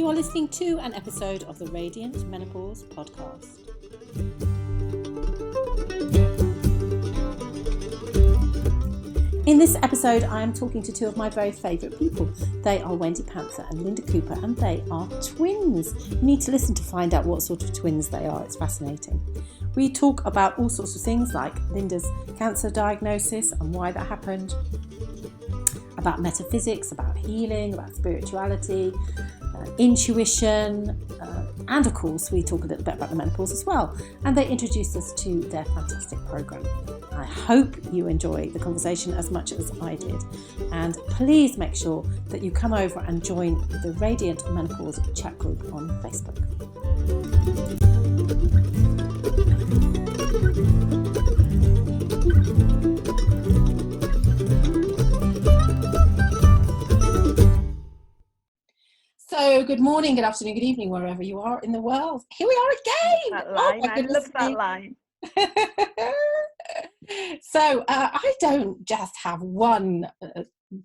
You are listening to an episode of the Radiant Menopause podcast. In this episode, I am talking to two of my very favourite people. They are Wendy Panther and Lynda Cooper, and they are twins. You need to listen to find out what sort of twins they are. It's fascinating. We talk about all sorts of things like Lynda's cancer diagnosis and why that happened, about metaphysics, about healing, about spirituality, intuition, and of course we talk a little bit about the menopause as well. And they introduced us to their fantastic programme. I hope you enjoy the conversation as much as I did, and please make sure that you come over and join the Radiant Menopause chat group on Facebook. So good morning, good afternoon, good evening, wherever you are in the world. Here we are again. That line. Oh, I love that line. So I don't just have one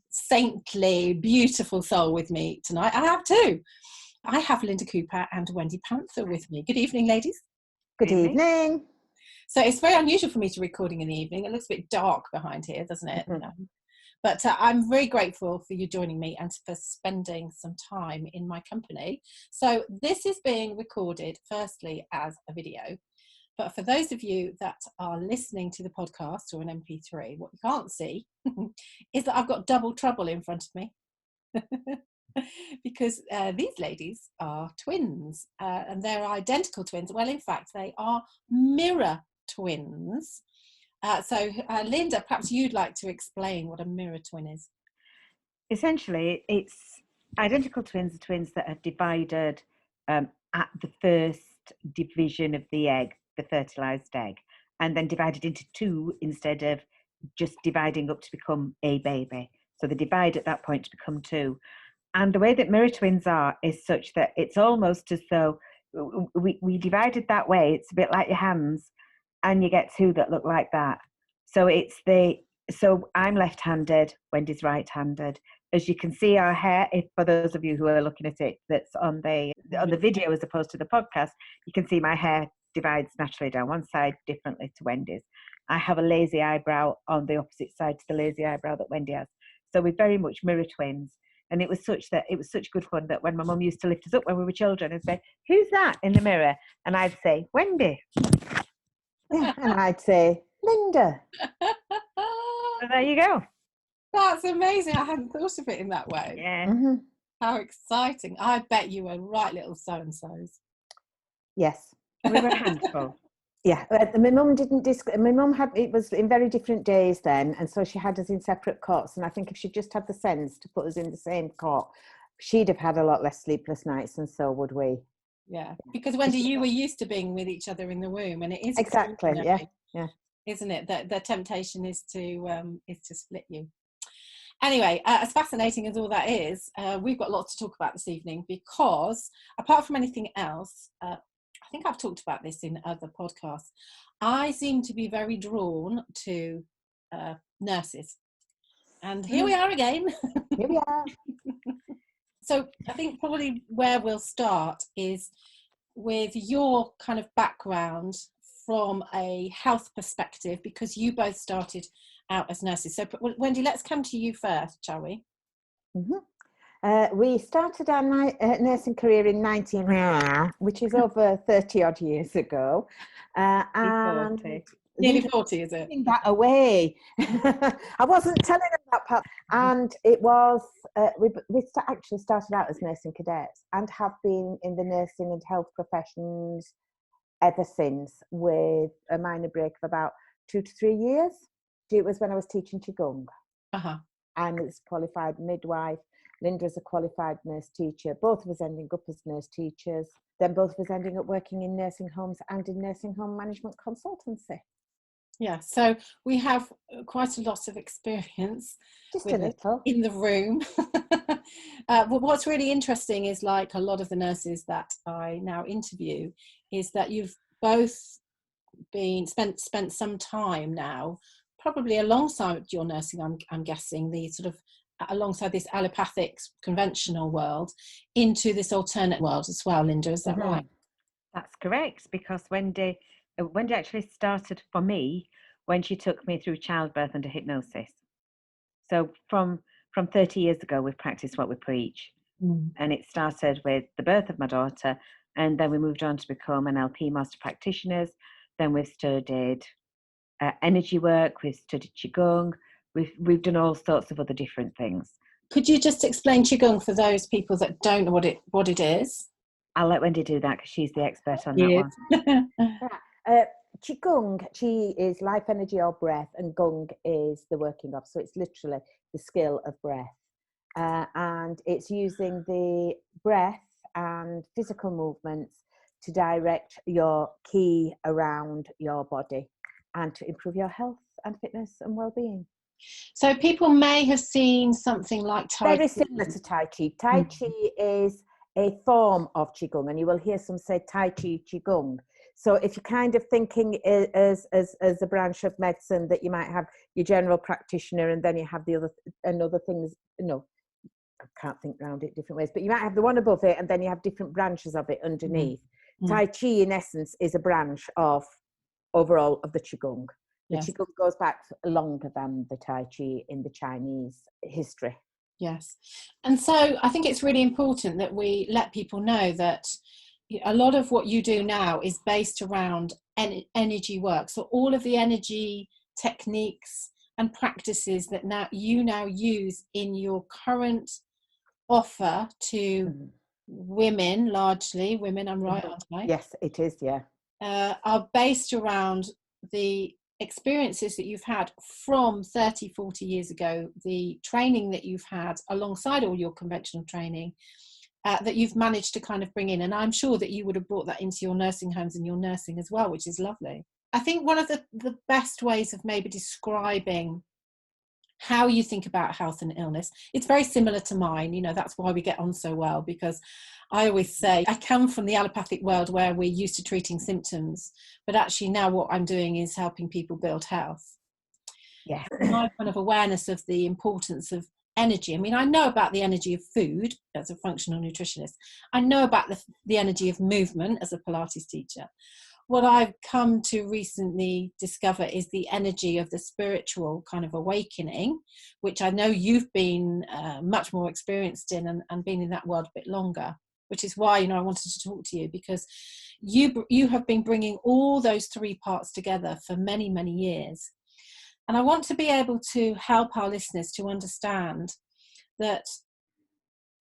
saintly, beautiful soul with me tonight. I have two. I have Lynda Cooper and Wendy Panther with me. Good evening, ladies. Good evening. So it's very unusual for me to recording in the evening. It looks a bit dark behind here, doesn't it? Mm-hmm. But I'm very grateful for you joining me and for spending some time in my company. So this is being recorded firstly as a video. But for those of you that are listening to the podcast or an MP3, what you can't see is that I've got double trouble in front of me. Because these ladies are twins and they're identical twins. Well, in fact, they are mirror twins. So Lynda, perhaps you'd like to explain what a mirror twin is. Essentially, it's identical twins are twins that are divided at the first division of the egg, the fertilized egg, and then divided into two instead of just dividing up to become a baby. So they divide at that point to become two. And the way that mirror twins are is such that it's almost as though we divided that way. It's a bit like your hands, and you get two that look like that. So so I'm left-handed, Wendy's right-handed. As you can see, our hair, if for those of you who are looking at it, that's on the video as opposed to the podcast, you can see my hair divides naturally down one side differently to Wendy's. I have a lazy eyebrow on the opposite side to the lazy eyebrow that Wendy has. So we're very much mirror twins. And it was such good fun that when my mum used to lift us up when we were children and say, "Who's that in the mirror?" And I'd say, "Wendy." Yeah, and I'd say, "Lynda." So there you go. That's amazing. I hadn't thought of it in that way. Yeah. Mm-hmm. How exciting. I bet you were right little so-and-sos. Yes. We were a handful. Yeah. My mum didn't my mum had, it was in very different days then, and so she had us in separate cots, and I think if she just had the sense to put us in the same cot, she'd have had a lot less sleepless nights, and so would we. Yeah, because Wendy, you were used to being with each other in the womb, and it is exactly, yeah, isn't it? That the temptation is to split you. Anyway, as fascinating as all that is, we've got lots to talk about this evening because, apart from anything else, I think I've talked about this in other podcasts. I seem to be very drawn to nurses, and here we are again. Here we are. So I think probably where we'll start is with your kind of background from a health perspective, because you both started out as nurses. So Wendy, let's come to you first, shall we? Mm-hmm. We started our nursing career in 19, which is over 30 odd years ago. And 40. Nearly 40, is it? That away. I wasn't telling them that part. And it was, we actually started out as nursing cadets and have been in the nursing and health professions ever since, with a minor break of about 2 to 3 years. It was when I was teaching Qigong. And as a qualified midwife. Lynda is a qualified nurse teacher, both of us ending up as nurse teachers, then both of us ending up working in nursing homes and in nursing home management consultancy. Yeah, so we have quite a lot of experience Just with a little in the room. But what's really interesting is, like a lot of the nurses that I now interview, is that you've both been spent some time now, probably alongside your nursing, I'm guessing, the sort of alongside this allopathic conventional world into this alternate world as well, Lynda, is that right? That's correct, because Wendy actually started for me when she took me through childbirth under hypnosis. So from 30 years ago, we've practiced what we preach. And it started with the birth of my daughter, and then we moved on to become NLP master practitioners. Then we've studied energy work, we've studied Qigong, we've done all sorts of other different things. Could you just explain Qigong for those people that don't know what it is? I'll let Wendy do that because she's the expert on that one. Qigong, Qi is life energy or breath, and Gong is the working of. So it's literally the skill of breath. And it's using the breath and physical movements to direct your ki around your body and to improve your health and fitness and well-being. So people may have seen something like Tai Chi. Very similar to Tai Chi. Tai Chi is a form of Qigong, and you will hear some say Tai Chi Qigong. So if you're kind of thinking as a branch of medicine, that you might have your general practitioner and then you have the other things, I can't think around it different ways, but you might have the one above it and then you have different branches of it underneath. Tai Chi in essence is a branch of overall of the Qigong. The Qigong goes back longer than the Tai Chi in the Chinese history. Yes. And so I think it's really important that we let people know that a lot of what you do now is based around energy work. So all of the energy techniques and practices that you use in your current offer to women, largely women, I'm right, aren't I? Yes, it is, yeah. Are based around the experiences that you've had from 30, 40 years ago, the training that you've had alongside all your conventional training, that you've managed to kind of bring in. And I'm sure that you would have brought that into your nursing homes and your nursing as well, which is lovely. I think one of the best ways of maybe describing how you think about health and illness, it's very similar to mine. That's why we get on so well, because I always say I come from the allopathic world where we're used to treating symptoms, but actually now what I'm doing is helping people build health. Yeah. My kind of awareness of the importance of energy. I mean, I know about the energy of food as a functional nutritionist. I know about the energy of movement as a Pilates teacher. What I've come to recently discover is the energy of the spiritual kind of awakening, which I know you've been much more experienced in and been in that world a bit longer, which is why, I wanted to talk to you, because you have been bringing all those three parts together for many, many years. And I want to be able to help our listeners to understand that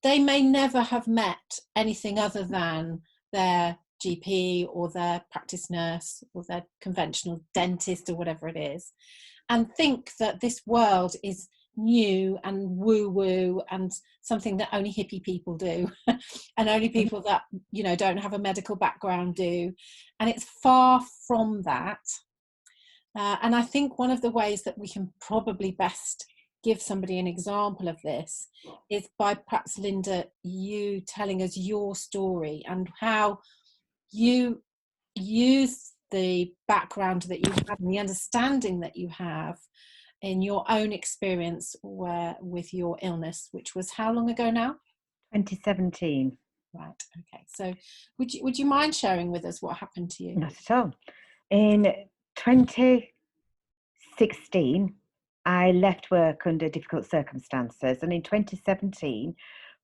they may never have met anything other than their GP or their practice nurse or their conventional dentist or whatever it is, and think that this world is new and woo-woo and something that only hippie people do and only people that, don't have a medical background do. And it's far from that. And I think one of the ways that we can probably best give somebody an example of this is by perhaps, Lynda, you telling us your story and how you use the background that you have and the understanding that you have in your own experience with your illness, which was how long ago now? 2017. Right. Okay. So would you mind sharing with us what happened to you? Not at all. In 2016, I left work under difficult circumstances, and in 2017,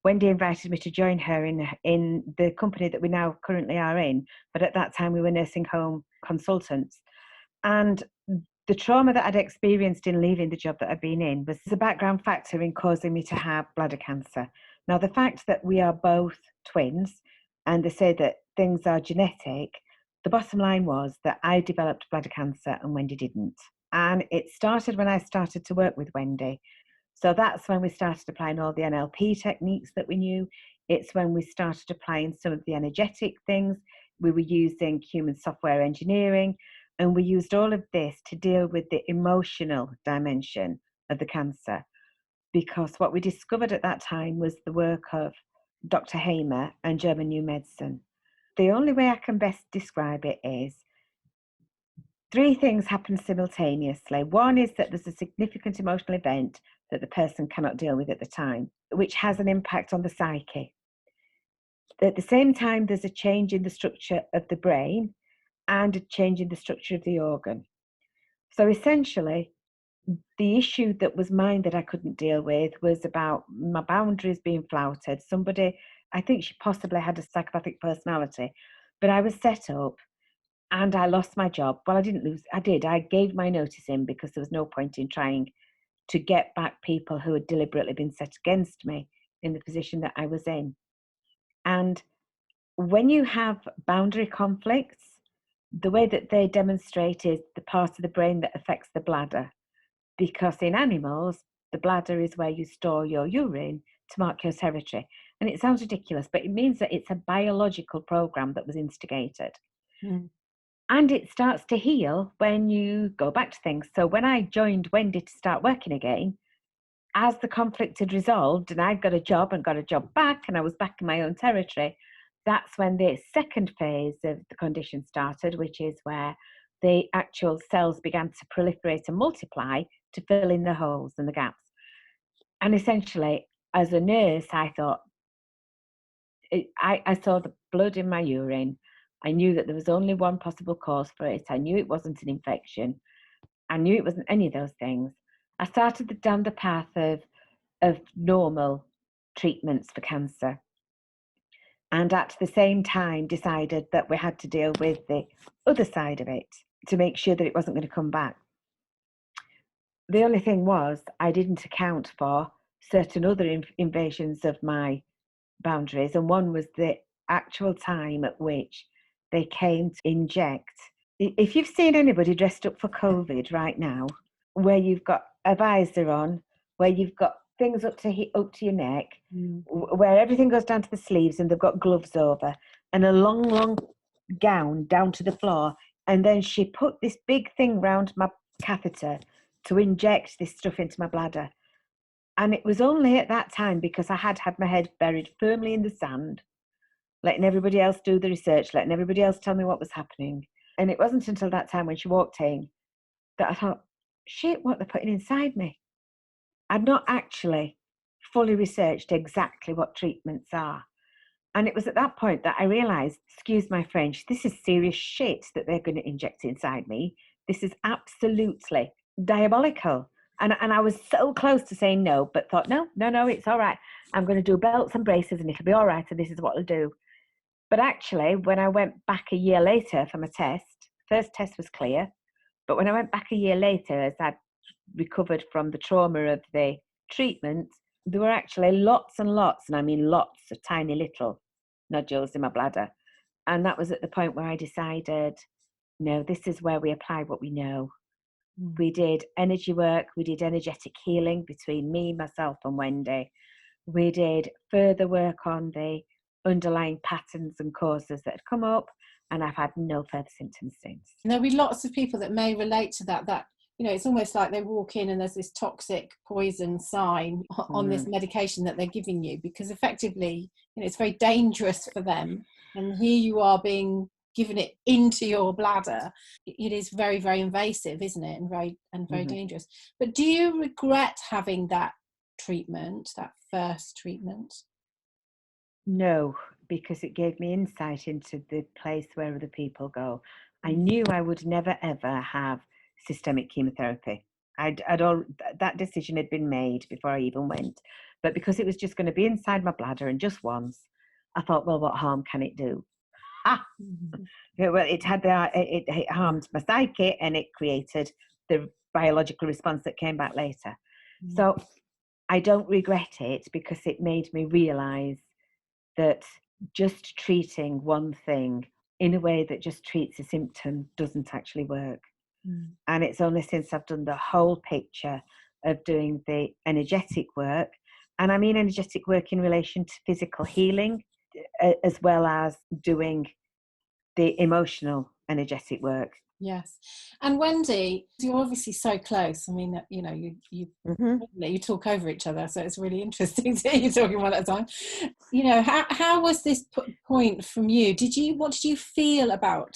Wendy invited me to join her in the company that we now currently are in, but at that time we were nursing home consultants. And the trauma that I'd experienced in leaving the job that I'd been in was a background factor in causing me to have bladder cancer. Now, the fact that we are both twins, and they say that things are genetic, the bottom line was that I developed bladder cancer and Wendy didn't. And it started when I started to work with Wendy. So that's when we started applying all the NLP techniques that we knew. It's when we started applying some of the energetic things. We were using human software engineering, and we used all of this to deal with the emotional dimension of the cancer. Because what we discovered at that time was the work of Dr. Hamer and German New Medicine. The only way I can best describe it is 3 things happen simultaneously. One is that there's a significant emotional event that the person cannot deal with at the time, which has an impact on the psyche. At the same time, there's a change in the structure of the brain and a change in the structure of the organ. So essentially, the issue that was mine that I couldn't deal with was about my boundaries being flouted. Somebody, I think she possibly had a psychopathic personality, but I was set up and I lost my job. Well, I didn't lose, I did. I gave my notice in because there was no point in trying to get back people who had deliberately been set against me in the position that I was in. And when you have boundary conflicts, the way that they demonstrate is the part of the brain that affects the bladder. Because in animals, the bladder is where you store your urine to mark your territory. And it sounds ridiculous, but it means that it's a biological program that was instigated. Mm. And it starts to heal when you go back to things. So when I joined Wendy to start working again, as the conflict had resolved and I'd got a job and got a job back and I was back in my own territory, that's when the second phase of the condition started, which is where the actual cells began to proliferate and multiply to fill in the holes and the gaps. And essentially, as a nurse, I thought, I saw the blood in my urine. I knew that there was only one possible cause for it. I knew it wasn't an infection. I knew it wasn't any of those things. I started down the path of normal treatments for cancer. And at the same time decided that we had to deal with the other side of it to make sure that it wasn't going to come back. The only thing was I didn't account for certain other invasions of my boundaries, and one was the actual time at which they came to inject. If you've seen anybody dressed up for COVID right now, where you've got a visor on, where you've got things up to your neck, where everything goes down to the sleeves and they've got gloves over and a long gown down to the floor, and then she put this big thing round my catheter to inject this stuff into my bladder. And it was only at that time, because I had my head buried firmly in the sand, letting everybody else do the research, letting everybody else tell me what was happening. And it wasn't until that time when she walked in that I thought, shit, what they're putting inside me. I'd not actually fully researched exactly what treatments are. And it was at that point that I realised, excuse my French, this is serious shit that they're going to inject inside me. This is absolutely diabolical. And I was so close to saying no, but thought, no, it's all right. I'm going to do belts and braces and it'll be all right. And this is what I'll do. But actually, when I went back a year later for my test, first test was clear. But when I went back a year later, as I'd recovered from the trauma of the treatment, there were actually lots and lots, and I mean lots of tiny little nodules in my bladder. And that was at the point where I decided, no, this is where we apply what we know. We did energy work, we did energetic healing between me, myself and Wendy. We did further work on the underlying patterns and causes that had come up, and I've had no further symptoms since. And there'll be lots of people that may relate to that it's almost like they walk in and there's this toxic poison sign on this medication that they're giving you, because effectively, it's very dangerous for them. And here you are being given it into your bladder. It is very, very invasive, isn't it? And very dangerous. But do you regret having that treatment, that first treatment? No, because it gave me insight into the place where other people go. I knew I would never ever have systemic chemotherapy. That decision had been made before I even went. But because it was just going to be inside my bladder and just once, I thought, well, what harm can it do? Well, it harmed my psyche, and it created the biological response that came back later. So I don't regret it, because it made me realise that just treating one thing in a way that just treats a symptom doesn't actually work. And it's only since I've done the whole picture of doing the energetic work, and I mean energetic work in relation to physical healing, as well as doing the emotional energetic work. Yes. And Wendy, you're obviously so close. I mean, you talk over each other, so it's really interesting to hear you talking one at a time. How was this point from you? What did you feel about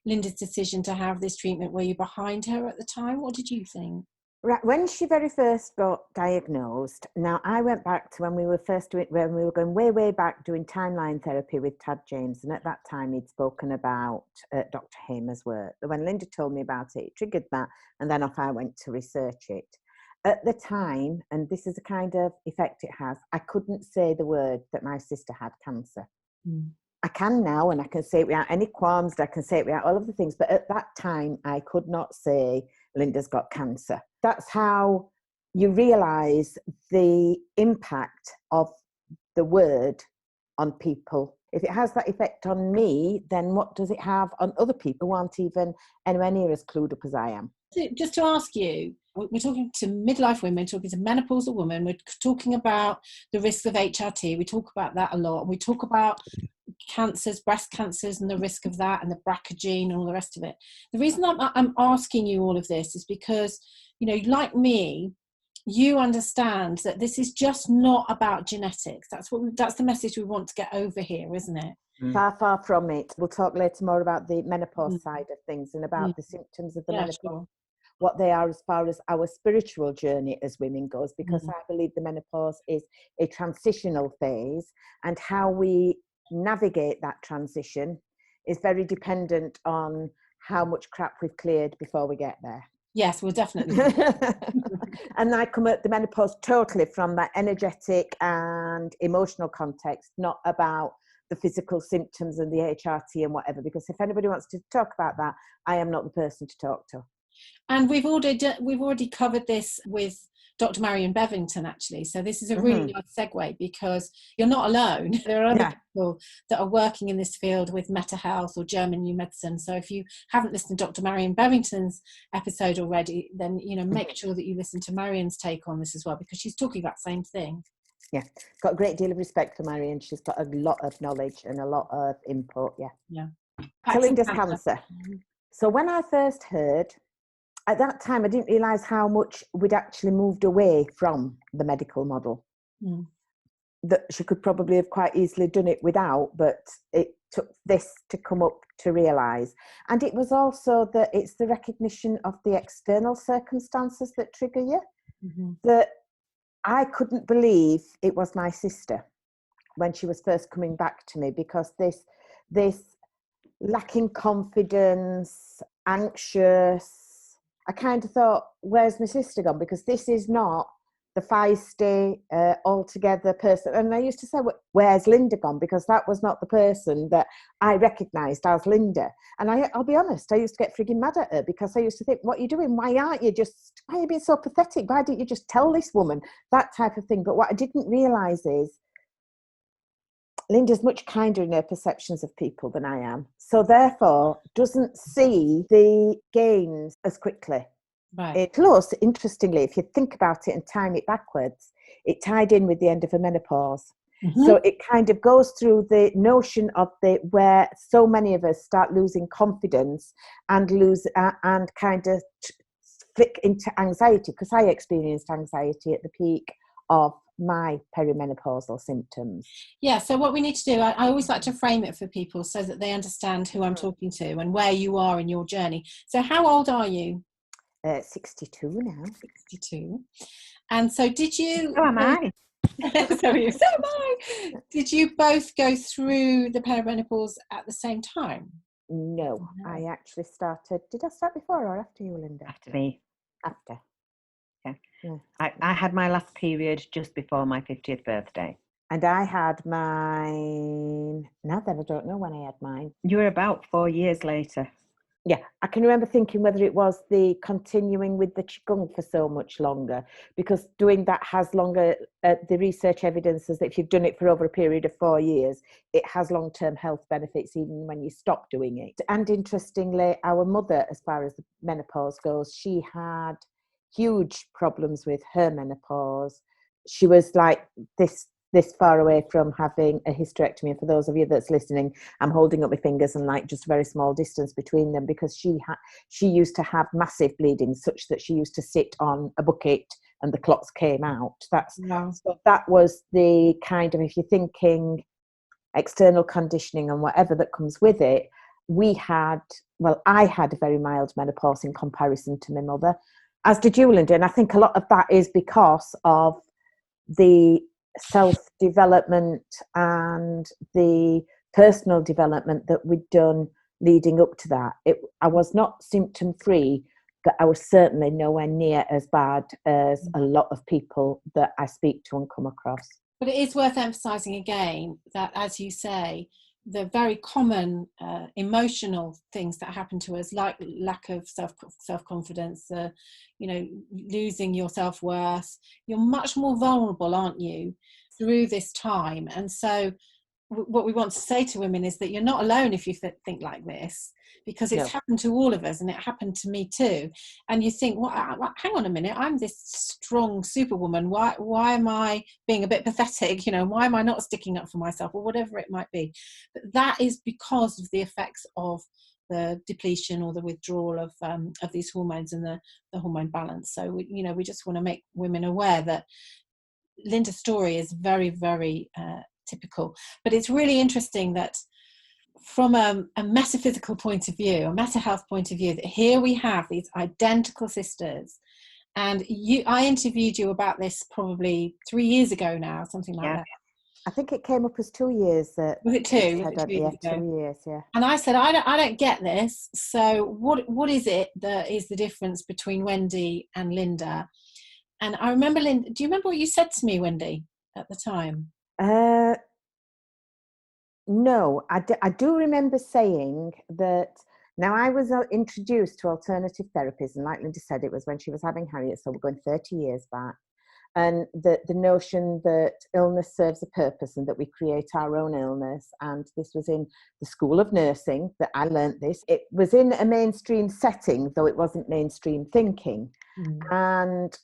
Lynda's decision to have this treatment? Were you behind her at the time? What did you think? Right, when she very first got diagnosed, now I went back to when we were going way back doing timeline therapy with Tad James, and at that time he'd spoken about Dr. Hamer's work. When Lynda told me about it, it triggered that, and then off I went to research it. At the time, and this is the kind of effect it has, I couldn't say the word that my sister had cancer. I can now, and I can say it without any qualms, I can say it without all of the things, but at that time I could not say Lynda's got cancer. That's how you realise the impact of the word on people. If it has that effect on me, then what does it have on other people who aren't even anywhere near as clued up as I am? Just to ask you, we're talking to midlife women, we're talking to menopausal women, we're talking about the risks of HRT, we talk about that a lot, we talk about cancers, breast cancers and the risk of that, and the BRCA gene and all the rest of it. The reason I'm asking you all of this is because, you know, like me, you understand that this is just not about genetics. That's the message we want to get over here, isn't it? Far from it. We'll talk later more about the menopause side of things and about the symptoms of the menopause, sure. what they are as far as our spiritual journey as women goes, because I believe the menopause is a transitional phase, and how we navigate that transition is very dependent on how much crap we've cleared before we get there. Yes, we'll definitely. And I come at the menopause totally from that energetic and emotional context, not about the physical symptoms and the HRT and whatever, because if anybody wants to talk about that, I am not the person to talk to. And we've already covered this with Dr. Marion Bevington, actually. So this is a really nice segue, because you're not alone. There are other people that are working in this field with Meta Health or German New Medicine. So if you haven't listened to Dr. Marion Bevington's episode already, then, you know, make sure that you listen to Marion's take on this as well, because she's talking about the same thing. Yeah, got a great deal of respect for Marion. She's got a lot of knowledge and a lot of input. Yeah. So Lynda's cancer. So when I first heard, at that time, I didn't realise how much we'd actually moved away from the medical model. That she could probably have quite easily done it without, but it took this to come up to realise. And it was also that it's the recognition of the external circumstances that trigger you. That I couldn't believe it was my sister when she was first coming back to me, because this lacking confidence, anxious, I kind of thought, where's my sister gone? Because this is not the feisty, altogether person. And I used to say, where's Lynda gone? Because that was not the person that I recognised as Lynda. And I'll be honest, I used to get frigging mad at her, because I used to think, what are you doing? Why are you being so pathetic? Why didn't you just tell this woman? That type of thing. But what I didn't realise is Lynda's much kinder in her perceptions of people than I am. So therefore, doesn't see the gains as quickly. Right. Plus, interestingly, if you think about it and time it backwards, it tied in with the end of her menopause. So it kind of goes through the notion of where so many of us start losing confidence and kind of flick into anxiety, because I experienced anxiety at the peak of my perimenopausal symptoms. Yeah, so what we need to do, I always like to frame it for people so that they understand who I'm talking to and where you are in your journey. So how old are you? 62 now. 62. And so did you... So am I. so am I. Did you both go through the perimenopause at the same time? No, I actually started... Did I start before or after you, Lynda? After me. After. Yeah. I had my last period just before my 50th birthday. And I had mine... Now then, I don't know when I had mine. You were about 4 years later. Yeah, I can remember thinking whether it was the continuing with the Qigong for so much longer, because doing that has longer, the research evidence is that if you've done it for over a period of 4 years, it has long-term health benefits even when you stop doing it. And interestingly, our mother, as far as the menopause goes, she had huge problems with her menopause. She was like this far away from having a hysterectomy. And for those of you that's listening, I'm holding up my fingers and like just a very small distance between them, because she used to have massive bleeding, such that she used to sit on a bucket and the clots came out. So that was the kind of, if you're thinking external conditioning and whatever that comes with it, I had a very mild menopause in comparison to my mother. As did you, Linda. And I think a lot of that is because of the self-development and the personal development that we'd done leading up to that. I was not symptom-free, but I was certainly nowhere near as bad as a lot of people that I speak to and come across. But it is worth emphasising again that, as you say, the very common emotional things that happen to us, like lack of self-confidence, losing your self-worth, you're much more vulnerable, aren't you, through this time. And so what we want to say to women is that you're not alone if you think like this, because it's happened to all of us, and it happened to me too. And you think, well, hang on a minute, I'm this strong superwoman, why am I being a bit pathetic, why am I not sticking up for myself, or whatever it might be. But that is because of the effects of the depletion or the withdrawal of these hormones and the hormone balance. So we just want to make women aware that Linda's story is very, very typical. But it's really interesting that from a metaphysical point of view, a meta health point of view, that here we have these identical sisters. And I interviewed you about this probably 3 years ago now, something like that. I think it came up as 2 years. Was it 2? Was it 2 years ago? 2 years, yeah. And I said, I don't get this. So what is it that is the difference between Wendy and Lynda? And I remember, Lynda, do you remember what you said to me, Wendy, at the time? No, I do remember saying that. Now, I was introduced to alternative therapies, and like Linda said, it was when she was having Harriet, so we're going 30 years back. And the notion that illness serves a purpose and that we create our own illness. And this was in the School of Nursing that I learnt this. It was in a mainstream setting, though it wasn't mainstream thinking. And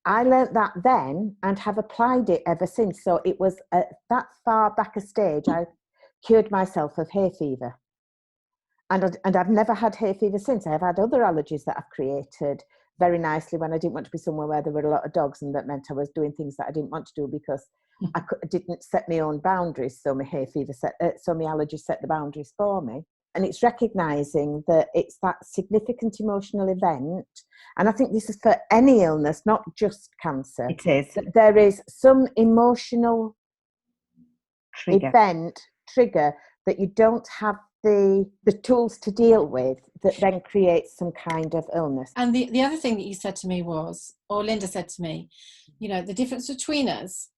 I learnt that then and have applied it ever since. So it was at that far back a stage, I cured myself of hay fever. And I've never had hay fever since. I've had other allergies that I've created very nicely when I didn't want to be somewhere where there were a lot of dogs, and that meant I was doing things that I didn't want to do because I didn't set my own boundaries. So my hay fever so my allergies set the boundaries for me. And it's recognising that it's that significant emotional event. And I think this is for any illness, not just cancer. It is. That there is some emotional trigger that you don't have the tools to deal with, that then creates some kind of illness. And the other thing that you said to me was, or Lynda said to me, the difference between us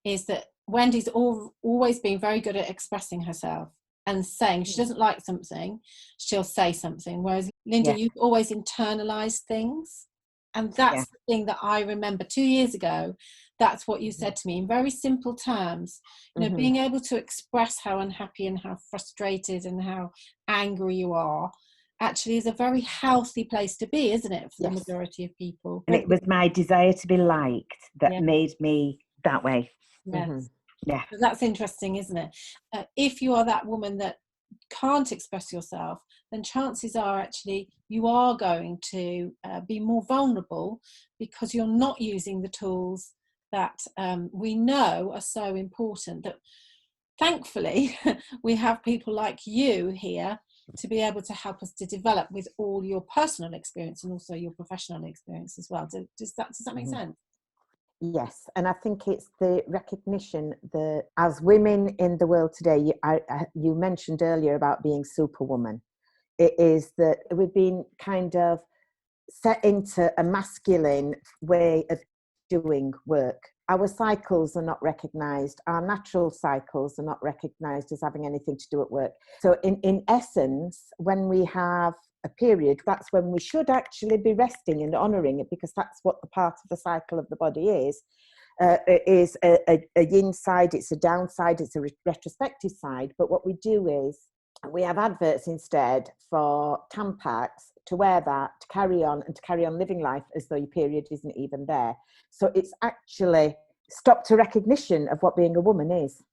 is that Wendy's always been very good at expressing herself and saying she doesn't like something, she'll say something. Whereas Lynda, you've always internalized things. And that's the thing that I remember 2 years ago. That's what you said to me in very simple terms. Being able to express how unhappy and how frustrated and how angry you are actually is a very healthy place to be, isn't it, for the majority of people? And it was my desire to be liked that made me that way. Yes. Yeah. So that's interesting, isn't it? If you are that woman that can't express yourself, then chances are actually you are going to be more vulnerable, because you're not using the tools that we know are so important. That thankfully we have people like you here to be able to help us to develop with all your personal experience and also your professional experience as well. Does that make sense? Yes, and I think it's the recognition that as women in the world today, you mentioned earlier about being superwoman. It is that we've been kind of set into a masculine way of doing work. Our cycles are not recognised. Our natural cycles are not recognised as having anything to do at work. So in essence, when we have a period, that's when we should actually be resting and honouring it, because that's what the part of the cycle of the body is. It is a yin side, it's a downside, it's a retrospective side. But what we do is we have adverts instead for Tampax to wear that, to carry on living life as though your period isn't even there. So it's actually stopped a recognition of what being a woman is.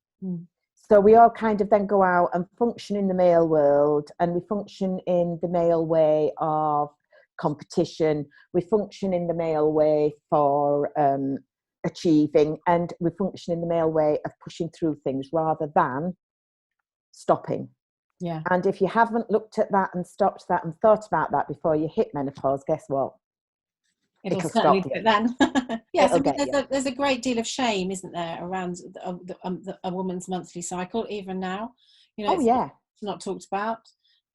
So we all kind of then go out and function in the male world, and we function in the male way of competition. We function in the male way for achieving, and we function in the male way of pushing through things rather than stopping. Yeah. And if you haven't looked at that and stopped that and thought about that before you hit menopause, guess what? It'll stop certainly do you. it then. Yes, I It'll mean, get you. there's a great deal of shame, isn't there, around a woman's monthly cycle, even now. You know, Oh yeah. it's not talked about.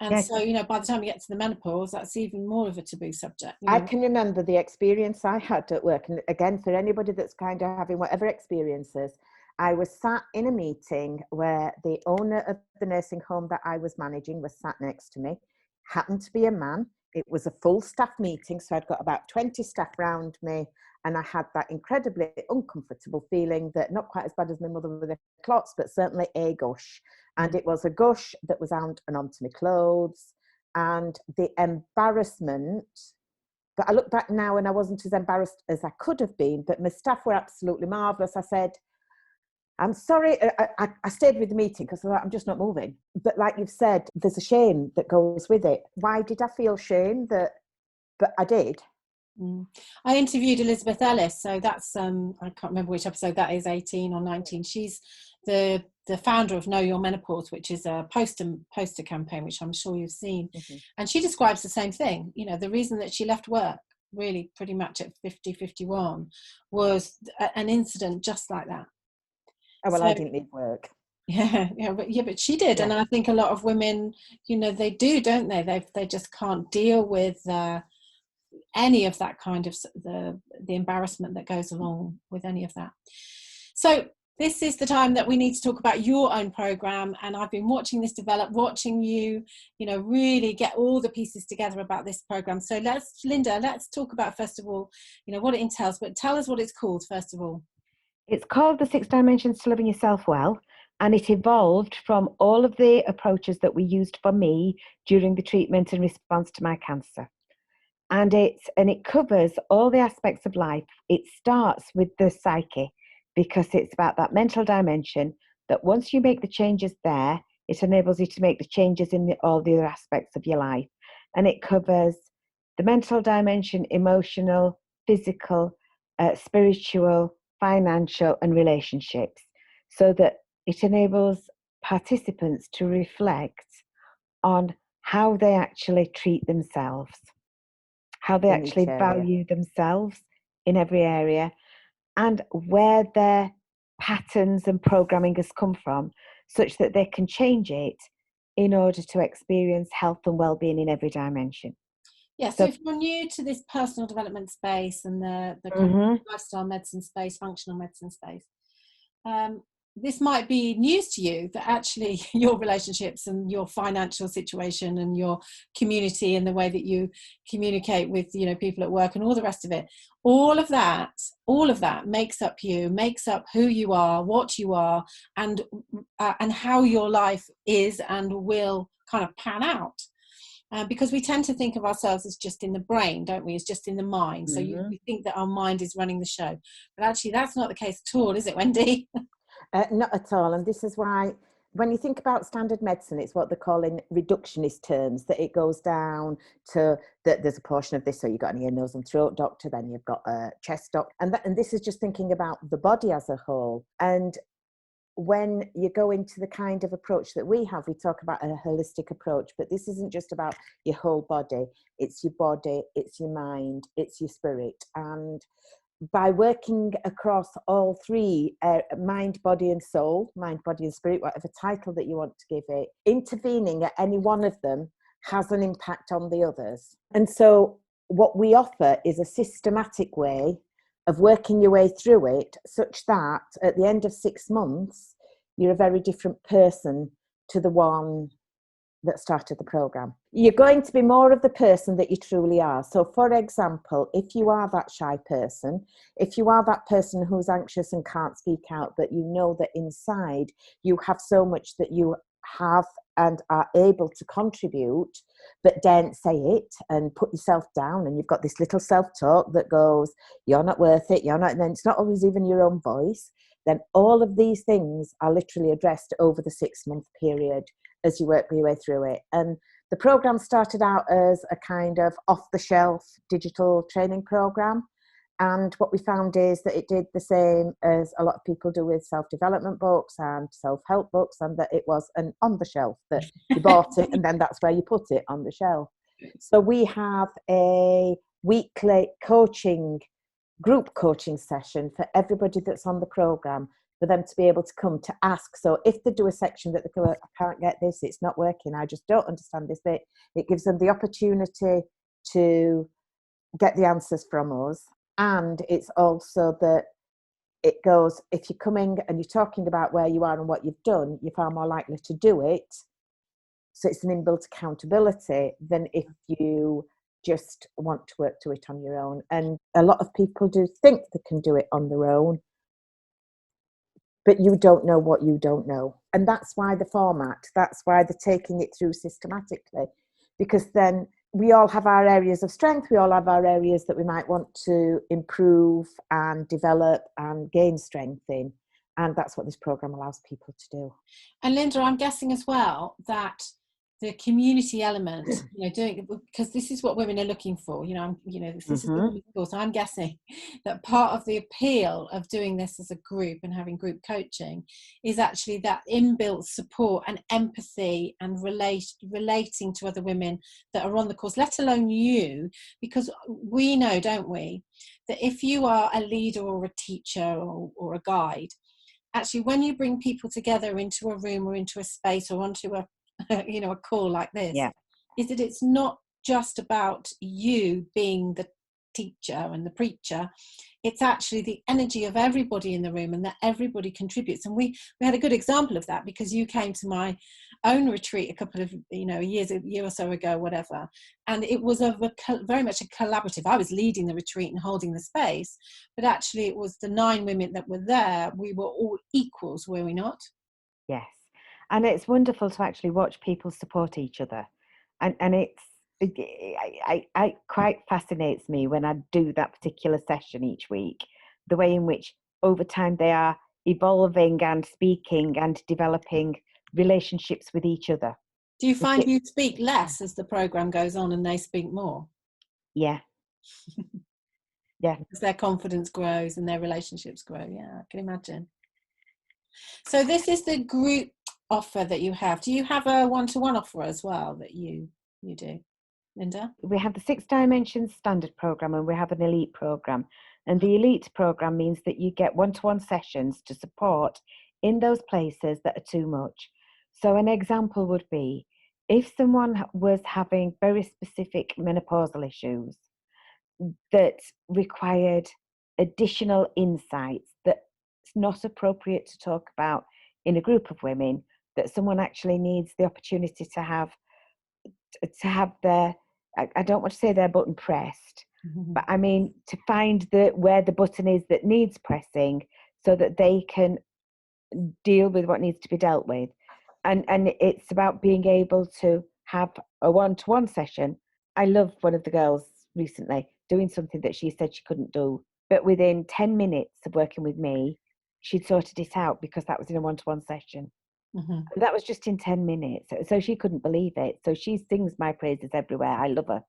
And Yeah. so, you know, by the time you get to the menopause, that's even more of a taboo subject. You I know. can remember the experience I had at work, and again, for anybody that's kind of having whatever experiences, I was sat in a meeting where the owner of the nursing home that I was managing was sat next to me, happened to be a man. It was a full staff meeting, so I'd got about 20 staff around me, and I had that incredibly uncomfortable feeling that not quite as bad as my mother with the clots, but certainly a gush. And it was a gush that was out and onto my clothes, and the embarrassment. But I look back now and I wasn't as embarrassed as I could have been, but my staff were absolutely marvellous. I said, I'm sorry, I stayed with the meeting because I'm just not moving. But like you've said, there's a shame that goes with it. Why did I feel shame? But I did. I interviewed Elizabeth Ellis, so that's I can't remember which episode that is, 18 or 19. She's the founder of Know Your Menopause, which is a poster campaign, which I'm sure you've seen. And she describes the same thing. You know, the reason that she left work really pretty much at 50, 51 was an incident just like that. Oh, well, So, I didn't leave work. but she did. Yeah. And I think a lot of women, you know, they do, don't they? They just can't deal with any of that kind of the embarrassment that goes along with any of that. So this is the time that we need to talk about your own program, and I've been watching this develop, watching you know, really get all the pieces together about this program. So Lynda, let's talk about, first of all, you know, what it entails, but tell us what it's called first of all. It's called the 6 Dimensions to Living Yourself Well, and it evolved from all of the approaches that we used for me during the treatment and response to my cancer. And it covers all the aspects of life. It starts with the psyche, because it's about that mental dimension that once you make the changes there, it enables you to make the changes in all the other aspects of your life. And it covers the mental dimension, emotional, physical, spiritual, financial, and relationships, so that it enables participants to reflect on how they actually treat themselves, how they actually value themselves in every area, and where their patterns and programming has come from, such that they can change it in order to experience health and well-being in every dimension. Yeah, so if you're new to this personal development space and the kind of lifestyle medicine space, functional medicine space, this might be news to you, that actually your relationships and your financial situation and your community and the way that you communicate with, you know, people at work and all the rest of it, all of that makes up you, makes up who you are, what you are, and how your life is and will kind of pan out. Because we tend to think of ourselves as just in the brain, don't we? It's just in the mind. So we think that our mind is running the show. But actually, that's not the case at all, is it, Wendy? Not at all. And this is why, when you think about standard medicine, it's what they're calling reductionist terms, that it goes down to that there's a portion of this. So you've got an ear, nose and throat doctor, then you've got a chest doctor. And this is just thinking about the body as a whole. And when you go into the kind of approach that we have, we talk about a holistic approach, but this isn't just about your whole body. It's your body, it's your mind, it's your spirit. And by working across all three, mind, body and soul, mind, body and spirit, whatever title that you want to give it, intervening at any one of them has an impact on the others. And so what we offer is a systematic way of working your way through it, such that at the end of 6 months, you're a very different person to the one that started the program. You're going to be more of the person that you truly are. So for example, if you are that shy person, if you are that person who's anxious and can't speak out, but you know that inside you have so much that you have and are able to contribute, but don't say it and put yourself down, and you've got this little self-talk that goes, you're not worth it, you're not, and then it's not always even your own voice, then all of these things are literally addressed over the 6-month period as you work your way through it. And the program started out as a kind of off-the-shelf digital training program. And what we found is that it did the same as a lot of people do with self-development books and self-help books, and that it was an on-the-shelf, that you bought it and then that's where you put it, on the shelf. So we have a weekly group coaching session for everybody that's on the programme, for them to be able to come to ask. So if they do a section that they go, I can't get this, it's not working, I just don't understand this bit, it gives them the opportunity to get the answers from us. And it's also that it goes, if you're coming and you're talking about where you are and what you've done, you're far more likely to do it. So it's an inbuilt accountability than if you just want to work to it on your own. And a lot of people do think they can do it on their own, but you don't know what you don't know. And that's why the format, that's why they're taking it through systematically, because then we all have our areas of strength, we all have our areas that we might want to improve and develop and gain strength in. And that's what this programme allows people to do. And Lynda, I'm guessing as well that the community element, doing, because this is what women are looking for, this is the women's course. I'm guessing that part of the appeal of doing this as a group and having group coaching is actually that inbuilt support and empathy and relating to other women that are on the course, let alone you, because we know, don't we, that if you are a leader or a teacher or a guide, actually when you bring people together into a room or into a space or onto a call like this, is that it's not just about you being the teacher and the preacher. It's actually the energy of everybody in the room, and that everybody contributes. And we had a good example of that, because you came to my own retreat a couple of a year or so ago, whatever, and it was very much a collaborative. I was leading the retreat and holding the space, but actually it was the 9 women that were there, we were all equals, were we not? Yes. And it's wonderful to actually watch people support each other. And it quite fascinates me when I do that particular session each week, the way in which over time they are evolving and speaking and developing relationships with each other. Do you find you speak less as the programme goes on and they speak more? Yeah. Yeah. Because their confidence grows and their relationships grow. Yeah, I can imagine. So this is the group offer that you have. Do you have a one-to-one offer as well that you do, Lynda? We have the 6 Dimensions standard program and we have an elite program. And the elite program means that you get one-to-one sessions to support in those places that are too much. So an example would be if someone was having very specific menopausal issues that required additional insights that's not appropriate to talk about in a group of women, that someone actually needs the opportunity to have their, I don't want to say their button pressed, but I mean to find where the button is that needs pressing so that they can deal with what needs to be dealt with. And it's about being able to have a one-to-one session. I loved one of the girls recently doing something that she said she couldn't do, but within 10 minutes of working with me, she'd sorted it out because that was in a one-to-one session. That was just in 10 minutes. So she couldn't believe it. So she sings my praises everywhere. I love her.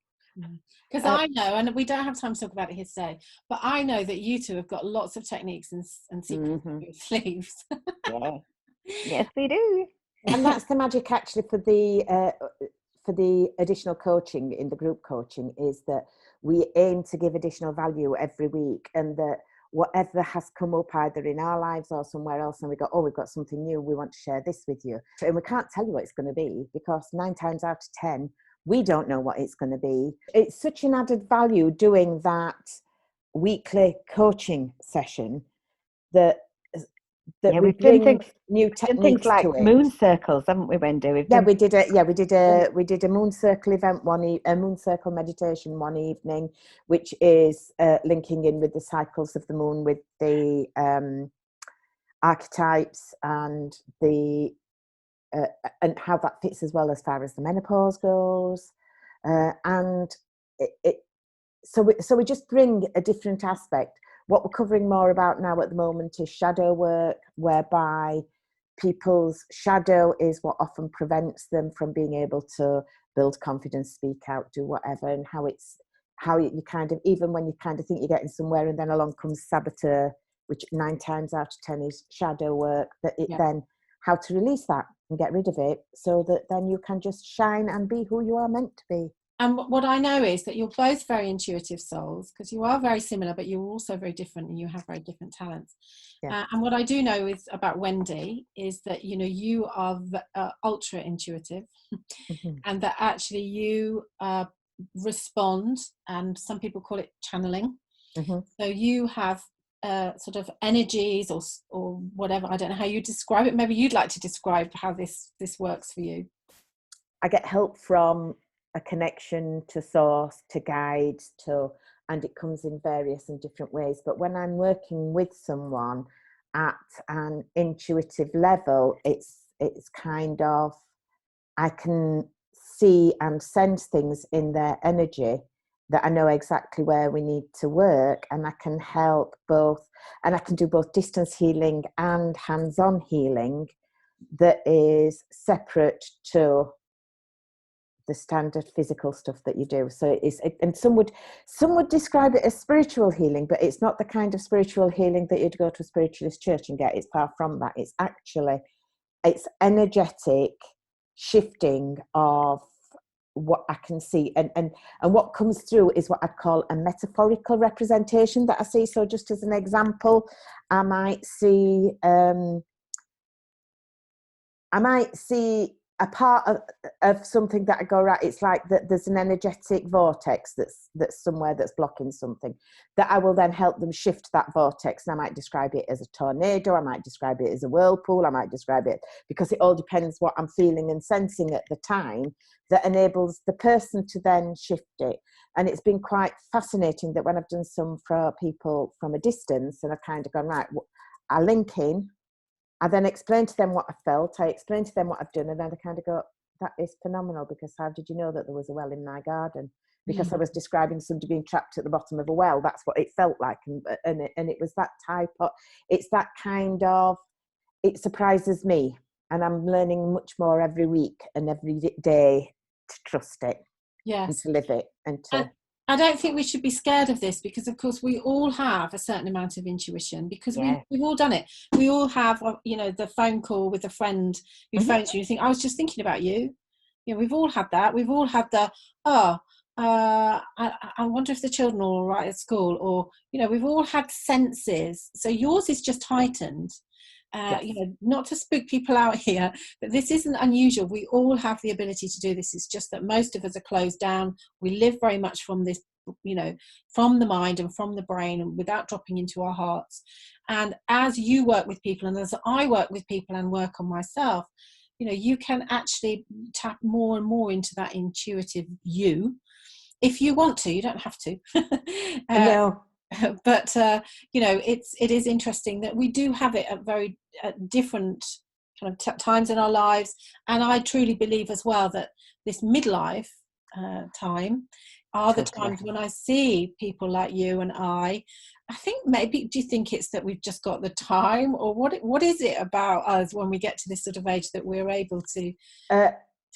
Because I know, and we don't have time to talk about it here today, but I know that you two have got lots of techniques and secrets up your sleeves. Yeah. Yes, we do. And that's the magic actually for the additional coaching in the group coaching, is that we aim to give additional value every week, and that whatever has come up either in our lives or somewhere else, and we go, oh, we've got something new, we want to share this with you. And we can't tell you what it's going to be, because 9 times out of 10, we don't know what it's going to be. It's such an added value doing that weekly coaching session that we bring new techniques like to it. Moon circles, haven't we, Wendy? We did a moon circle event a moon circle meditation one evening, which is linking in with the cycles of the moon, with the archetypes and the and how that fits as well as far as the menopause goes, and so we just bring a different aspect. What we're covering more about now at the moment is shadow work, whereby people's shadow is what often prevents them from being able to build confidence, speak out, do whatever, and how you kind of, even when you kind of think you're getting somewhere, and then along comes saboteur, which 9 times out of 10 is shadow work, then how to release that and get rid of it so that then you can just shine and be who you are meant to be. And what I know is that you're both very intuitive souls, because you are very similar, but you're also very different, and you have very different talents. Yeah. And what I do know is about Wendy is that, you know, you are ultra intuitive, Mm-hmm. and that actually you respond, and some people call it channeling. Mm-hmm. So you have sort of energies or whatever. I don't know how you describe it. Maybe you'd like to describe how this works for you. I get help from a connection to source, to guides, and it comes in various and different ways. But when I'm working with someone at an intuitive level, it's kind of, I can see and sense things in their energy that I know exactly where we need to work, and I can help both, and I can do both distance healing and hands-on healing that is separate to the standard physical stuff that you do. So and some would describe it as spiritual healing, but it's not the kind of spiritual healing that you'd go to a spiritualist church and get. It's far from that. It's energetic shifting of what I can see, and what comes through is what I'd call a metaphorical representation that I see. So just as an example, I might see a part of something that I go, right, it's like that there's an energetic vortex that's somewhere that's blocking something, that I will then help them shift that vortex. And I might describe it as a tornado, I might describe it as a whirlpool, I might describe it, because it all depends what I'm feeling and sensing at the time, that enables the person to then shift it. And it's been quite fascinating that when I've done some for people from a distance, and I've kind of gone, right, I link in, I then explain to them what I felt, I explain to them what I've done, and then they kind of go, that is phenomenal, because how did you know that there was a well in my garden? Because I was describing somebody being trapped at the bottom of a well. That's what it felt like. And it was that type of, it's that kind of, it surprises me. And I'm learning much more every week and every day to trust it. Yes. And to live it. And I don't think we should be scared of this, because of course we all have a certain amount of intuition, because we've all done it. We all have, you know, the phone call with a friend who phones you and think, I was just thinking about you. You know, we've all had that. We've all had the, I wonder if the children are all right at school, or, you know, we've all had senses. So yours is just heightened. yes. You know, not to spook people out here, but this isn't unusual. We all have the ability to do this. It's just that most of us are closed down. We live very much from this, you know, from the mind and from the brain, and without dropping into our hearts. And as you work with people, and as I work with people and work on myself, you know, you can actually tap more and more into that intuitive you, if you want to. You don't have to. No. But you know, it is interesting that we do have it at different kind of times in our lives. And I truly believe as well that this midlife time are the times when I see people like you and I think, maybe, do you think it's that we've just got the time, or what is it about us when we get to this sort of age that we're able to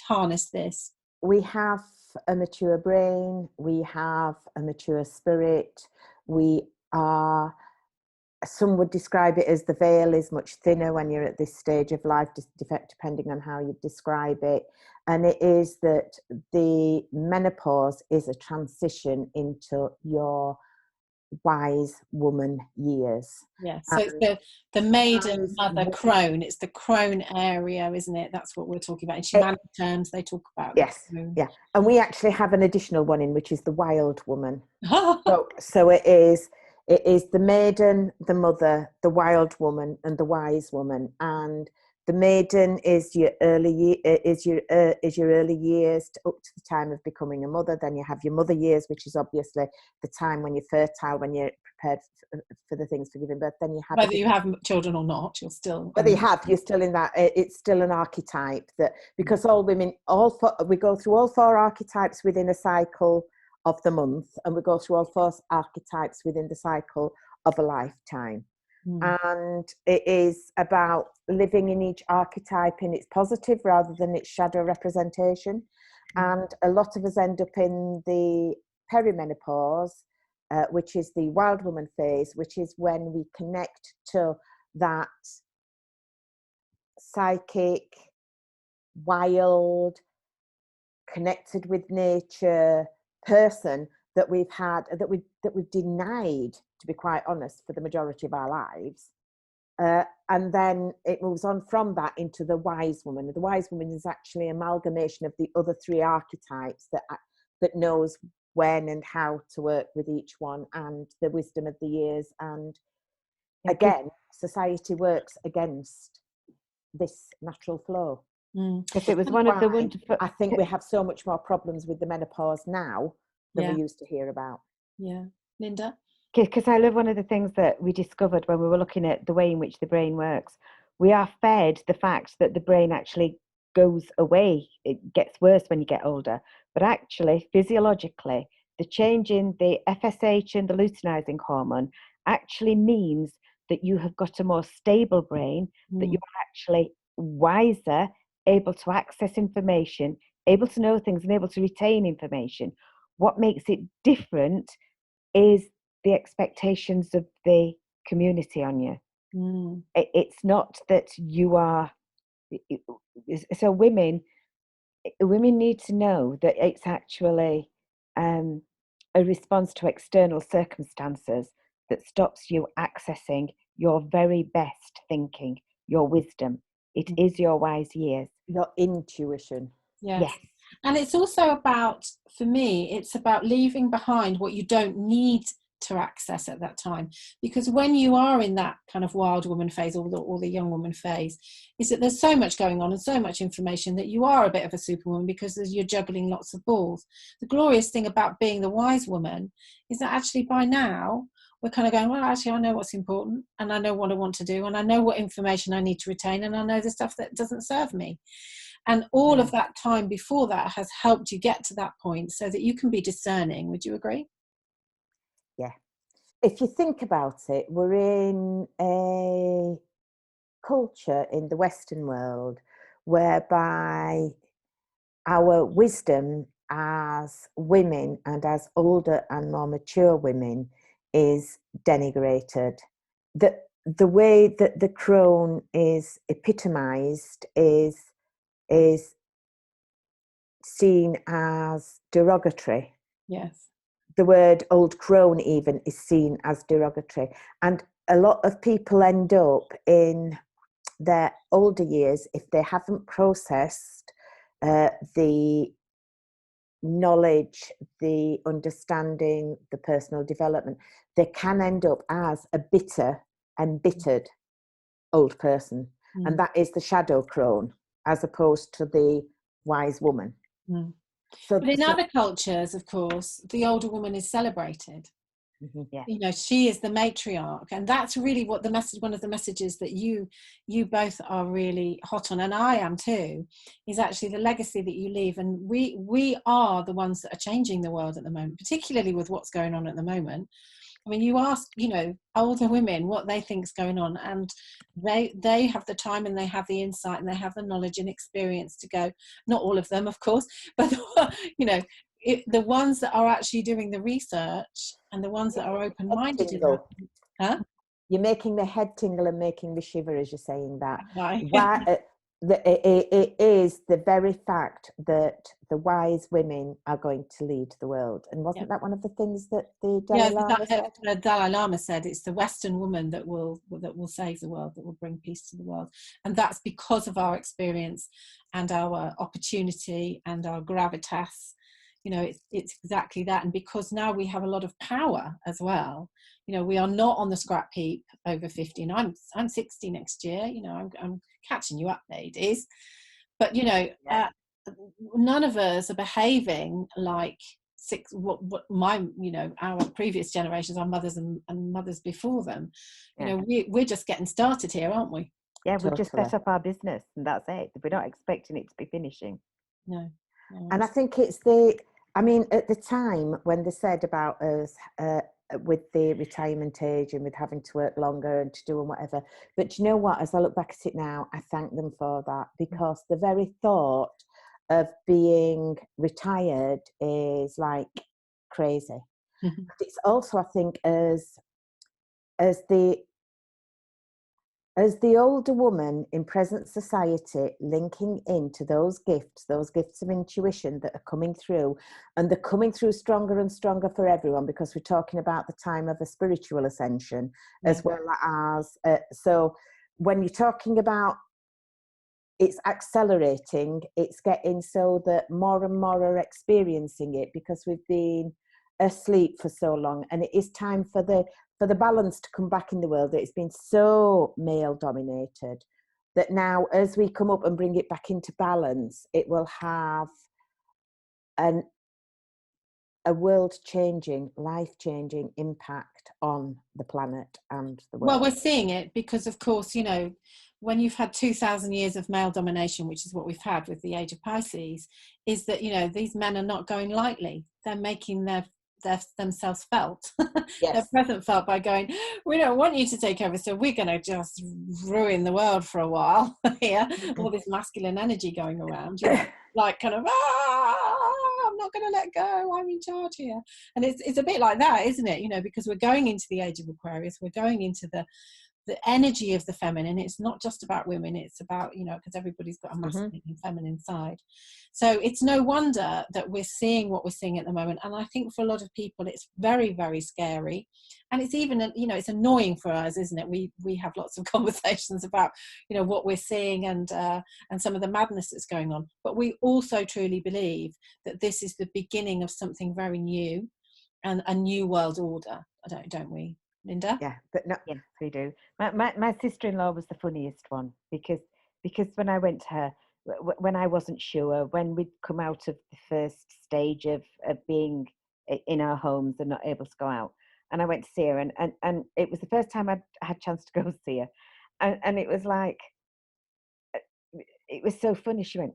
harness this? We have a mature brain, we have a mature spirit, some would describe it as the veil is much thinner when you're at this stage of life, depending on how you describe it. And it is that the menopause is a transition into your wise woman years. Yeah, so it's the maiden mother crone. It's the crone area, isn't it? That's what we're talking about. In shamanic terms, they talk about. Yes, yeah. And we actually have an additional one in, which is the wild woman. So it is the maiden, the mother, the wild woman, and the wise woman. And the maiden is your early years up to the time of becoming a mother. Then you have your mother years, which is obviously the time when you're fertile, when you're prepared for the things for giving birth. Then you have, whether you have children or not, you're still. You're still in that. It's still an archetype, that because all women, we go through all four archetypes within a cycle of the month, and we go through all four archetypes within the cycle of a lifetime. And it is about living in each archetype in its positive rather than its shadow representation. And a lot of us end up in the perimenopause, which is the wild woman phase, which is when we connect to that psychic, wild, connected with nature person that we've denied, to be quite honest, for the majority of our lives. And then it moves on from that into the wise woman. The wise woman is actually an amalgamation of the other three archetypes that knows when and how to work with each one, and the wisdom of the years. And again, society works against this natural flow. Because it was one of the wonderful... I think we have so much more problems with the menopause now than we used to hear about. Yeah. Lynda? Because I love one of the things that we discovered when we were looking at the way in which the brain works. We are fed the fact that the brain actually goes away. It gets worse when you get older. But actually, physiologically, the change in the FSH and the luteinizing hormone actually means that you have got a more stable brain, that you're actually wiser, able to access information, able to know things and able to retain information. What makes it different is the expectations of the community on you. It's not that you are... So women need to know that it's actually a response to external circumstances that stops you accessing your very best thinking, your wisdom. It is your wise years. Your intuition. Yes. And it's also about, for me, it's about leaving behind what you don't need to access at that time. Because when you are in that kind of wild woman phase or the young woman phase, is that there's so much going on and so much information that you are a bit of a superwoman because you're juggling lots of balls. The glorious thing about being the wise woman is that actually by now we're kind of going, well, actually, I know what's important and I know what I want to do and I know what information I need to retain and I know the stuff that doesn't serve me. And all of that time before that has helped you get to that point so that you can be discerning. Would you agree? Yeah. If you think about it, we're in a culture in the Western world whereby our wisdom as women and as older and more mature women is denigrated. The way that the crone is epitomized is seen as derogatory. Yes. The word old crone even is seen as derogatory. And a lot of people end up in their older years, if they haven't processed the knowledge, the understanding, the personal development, they can end up as a bitter, embittered old person. And that is the shadow crone, as opposed to the wise woman. But in other cultures, of course, the older woman is celebrated. You know, she is the matriarch, and that's really what one of the messages that you both are really hot on, and I am too, is actually the legacy that you leave. And we are the ones that are changing the world at the moment, particularly with what's going on at the moment. I mean, you ask, you know, older women what they think's going on, and they have the time and they have the insight and they have the knowledge and experience to go. Not all of them, of course, but you know, the ones that are actually doing the research and the ones that are open-minded in that. Huh? You're making the head tingle and making me shiver as you're saying that. Right. Why, it is the very fact that the wise women are going to lead the world. And wasn't that one of the things that the Dalai Lama said? The Dalai Lama said it's the Western woman that will save the world, that will bring peace to the world. And that's because of our experience and our opportunity and our gravitas. You know, it's exactly that. And because now we have a lot of power as well, you know, we are not on the scrap heap over 50. And I'm 60 next year, you know, I'm catching you up, ladies. But, you know, none of us are behaving like what my, you know, our previous generations, our mothers and mothers before them. You know, we're just getting started here, aren't we? Yeah, we've just set up our business and that's it. We're not expecting it to be finishing. No. And I think it's I mean, at the time when they said about us with the retirement age and with having to work longer and to do and whatever, but you know what, as I look back at it now, I thank them for that, because the very thought of being retired is like crazy. But it's also, I think, as the as the older woman in present society, linking into those gifts of intuition that are coming through, and they're coming through stronger and stronger for everyone, because we're talking about the time of a spiritual ascension, as well as, so when you're talking about it's accelerating, it's getting so that more and more are experiencing it, because we've been asleep for so long, and it is time for the balance to come back in the world. It's been so male dominated that now, as we come up and bring it back into balance, it will have a world changing, life changing impact on the planet and the world. Well, we're seeing it because, of course, you know, when you've had 2,000 years of male domination, which is what we've had with the age of Pisces, is that, you know, these men are not going lightly. They're making themselves felt, Yes. their present felt, by going, we don't want you to take over, so we're going to just ruin the world for a while here. All this masculine energy going around, you know, like kind of, I'm not going to let go, I'm in charge here. And it's a bit like that, isn't it? You know, because we're going into the age of Aquarius, we're going into the energy of the feminine. It's not just about women, it's about, you know, because everybody's got a masculine and feminine side. So it's no wonder that we're seeing what we're seeing at the moment. And I think for a lot of people it's very, very scary, and it's even, you know, it's annoying for us, isn't it? We have lots of conversations about, you know, what we're seeing and some of the madness that's going on, but we also truly believe that this is the beginning of something very new, and a new world order, don't we, Linda? Yeah, but no. Yes, we do. My sister-in-law was the funniest one, because when I went to her, when I wasn't sure, when we'd come out of the first stage of being in our homes and not able to go out, and I went to see her, and it was the first time I'd had a chance to go see her, and it was like, it was so funny. She went,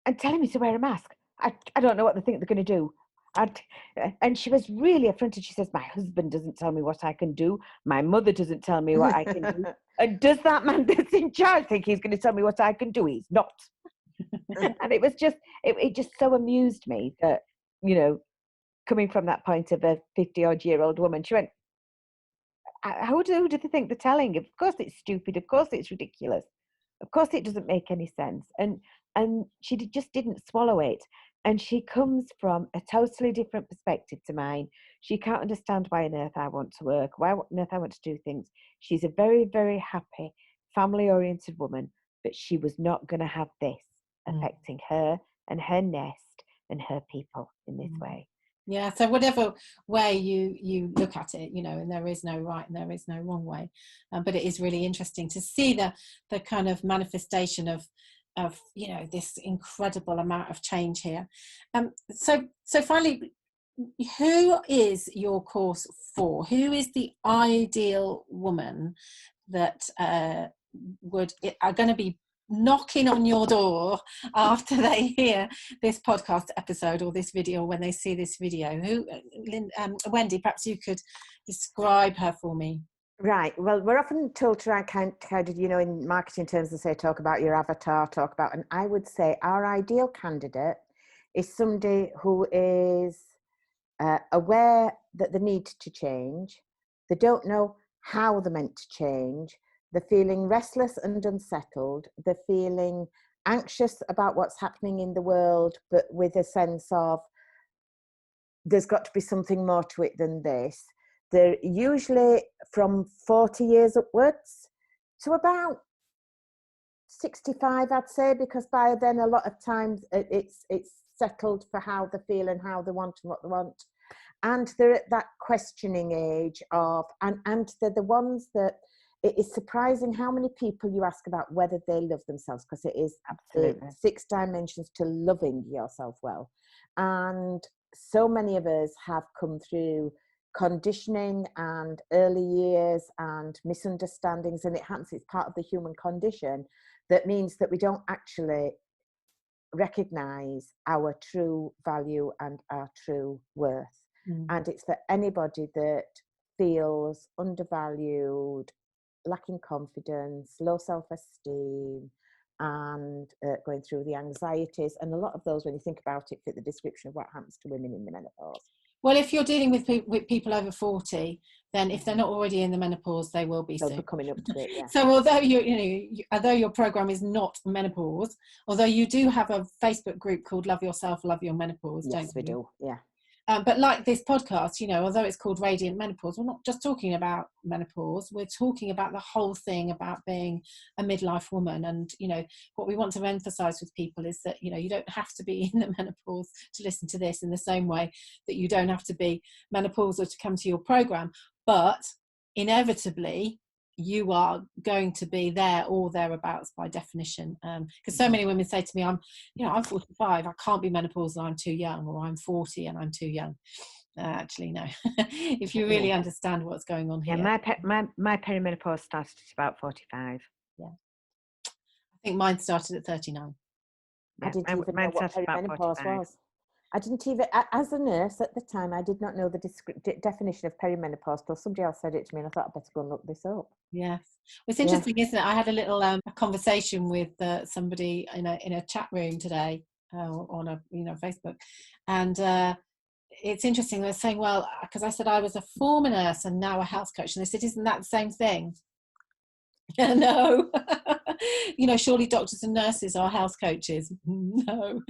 and telling me to wear a mask. I don't know what they think they're going to do. And she was really affronted. She says, my husband doesn't tell me what I can do. My mother doesn't tell me what I can do. And does that man that's in charge think he's going to tell me what I can do? He's not. And it was just, it just so amused me that, you know, coming from that point of a 50-odd-year-old woman, she went, who do they think they're telling? Of course it's stupid. Of course it's ridiculous. Of course it doesn't make any sense. And she just didn't swallow it. And she comes from a totally different perspective to mine. She can't understand why on earth I want to work, why on earth I want to do things. She's a very, very happy, family-oriented woman, but she was not going to have this affecting her and her nest and her people in this way. Yeah, so whatever way you look at it, you know, and there is no right and there is no wrong way, but it is really interesting to see the kind of manifestation of you know, this incredible amount of change here. So finally, who is your course for? Who is the ideal woman that are going to be knocking on your door after they hear this podcast episode or this video, when they see this video? Who, Wendy, perhaps you could describe her for me. Right. Well, we're often told to kind of, you know, in marketing terms, they say, talk about your avatar, and I would say our ideal candidate is somebody who is aware that they need to change. They don't know how they're meant to change. They're feeling restless and unsettled. They're feeling anxious about what's happening in the world, but with a sense of there's got to be something more to it than this. They're usually from 40 years upwards to about 65, I'd say, because by then a lot of times it's settled for how they feel and how they want and what they want. And they're at that questioning age of, and they're the ones that it is surprising how many people you ask about whether they love themselves, because it is Absolutely. 6 dimensions to loving yourself well. And so many of us have come through conditioning and early years and misunderstandings, and it happens, it's part of the human condition, that means that we don't actually recognize our true value and our true worth. And it's for anybody that feels undervalued, lacking confidence, low self-esteem, and going through the anxieties. And a lot of those, when you think about it, fit the description of what happens to women in the menopause. Well, if you're dealing with people over 40, then if they're not already in the menopause, they will be They'll soon. be coming up to it, yeah. So although although your program is not menopause, although you do have a Facebook group called Love Yourself, Love Your Menopause, Yes, don't we you? do, yeah. But like this podcast, although it's called Radiant Menopause, we're not just talking about menopause. We're talking about the whole thing about being a midlife woman. And, what we want to emphasize with people is that, you don't have to be in the menopause to listen to this, in the same way that you don't have to be menopausal to come to your program. But inevitably, you are going to be there or thereabouts by definition. Because so many women say to me, I'm 45, I can't be menopausal, I'm too young, or I'm 40 and I'm too young. Actually, no. If you really understand what's going on here. Yeah, my perimenopause started at about 45. Yeah. I think mine started at 39. I didn't even know what perimenopause was. I didn't even, as a nurse at the time, I did not know the definition of perimenopause till somebody else said it to me, and I thought I'd better go and look this up. Yes. Well, it's interesting, isn't it? I had a little a conversation with somebody in a chat room today on a Facebook, and it's interesting. They're saying, well, because I said I was a former nurse and now a health coach, and they said, isn't that the same thing? No. Surely doctors and nurses are health coaches. No,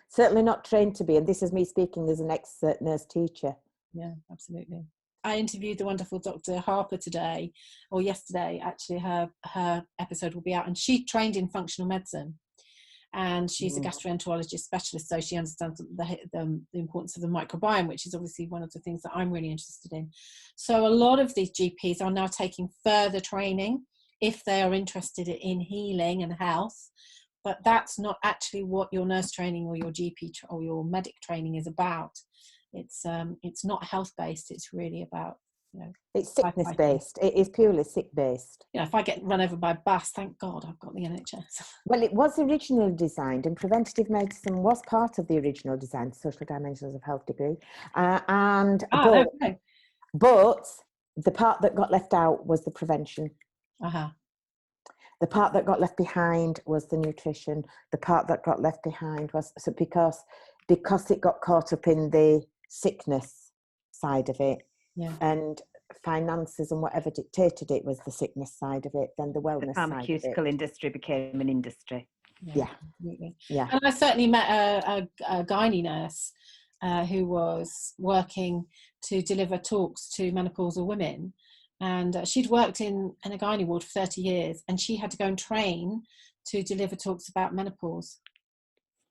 certainly not trained to be. And this is me speaking as an ex-nurse teacher. Yeah, absolutely. I interviewed the wonderful Dr. Harper today, or yesterday, actually. Her episode will be out, and she trained in functional medicine, and she's a gastroenterologist specialist, so she understands the importance of the microbiome, which is obviously one of the things that I'm really interested in. So a lot of these GPs are now taking further training if they are interested in healing and health, but that's not actually what your nurse training or your GP or your medic training is about. It's not health based. It's really about it's sickness based. It is purely sick based. If I get run over by a bus, thank God I've got the NHS. Well, it was originally designed, and preventative medicine was part of the original design, social dimensions of health degree. But the part that got left out was the prevention. The part that got left behind was the nutrition. The part that got left behind was because it got caught up in the sickness side of it, and finances and whatever dictated it was the sickness side of it. Then the wellness side of it. The pharmaceutical industry became an industry. Yeah. And I certainly met a gynae nurse who was working to deliver talks to menopausal women. And she'd worked in a gynae ward for 30 years, and she had to go and train to deliver talks about menopause.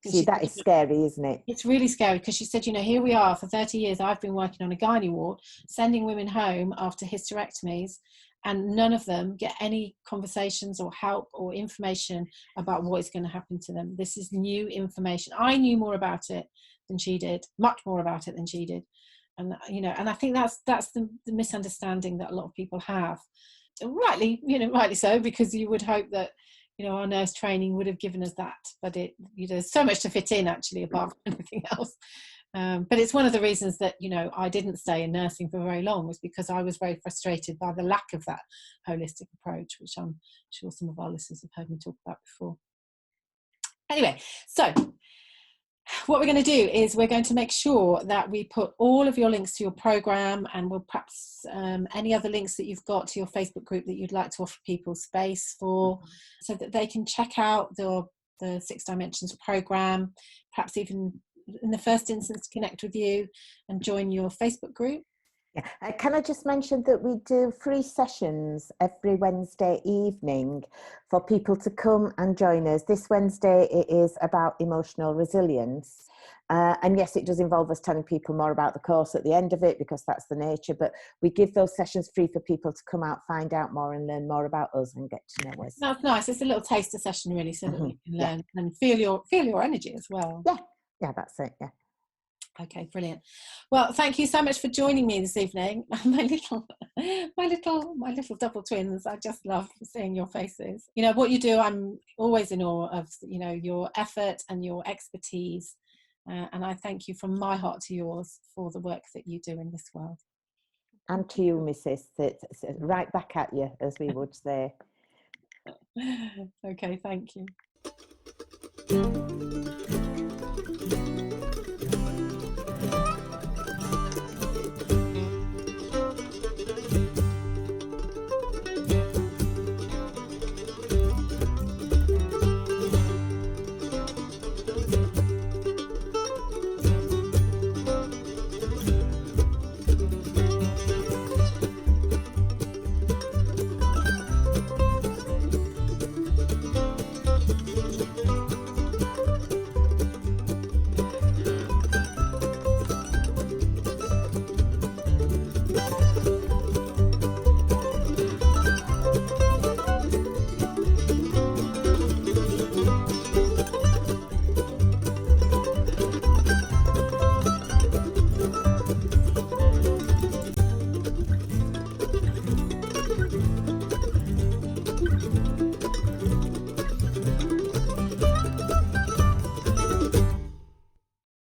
See, that is scary, isn't it? It's really scary, because she said, here we are, for 30 years, I've been working on a gynae ward, sending women home after hysterectomies, and none of them get any conversations or help or information about what is going to happen to them. This is new information. I knew more about it than she did, much more about it than she did. And, and I think that's the misunderstanding that a lot of people have. Rightly so, because you would hope that, our nurse training would have given us that, but there's so much to fit in, actually, apart from anything else. But it's one of the reasons that, I didn't stay in nursing for very long, was because I was very frustrated by the lack of that holistic approach, which I'm sure some of our listeners have heard me talk about before. Anyway, so what we're going to do is we're going to make sure that we put all of your links to your program, and we'll perhaps any other links that you've got to your Facebook group that you'd like to offer people space for, so that they can check out the 6 Dimensions program, perhaps even in the first instance connect with you and join your Facebook group. Yeah. Can I just mention that we do free sessions every Wednesday evening for people to come and join us. This Wednesday it is about emotional resilience. And yes, it does involve us telling people more about the course at the end of it, because that's the nature, but we give those sessions free for people to come out, find out more and learn more about us and get to know us. That's nice. It's a little taster session, really, so that we can learn and feel your energy as well. Yeah, that's it. Yeah. Okay, brilliant. Well, thank you so much for joining me this evening. My little double twins. I just love seeing your faces. What you do, I'm always in awe of, your effort and your expertise. And I thank you from my heart to yours for the work that you do in this world. And to you, Mrs. It's right back at you, as we would say. Okay, thank you.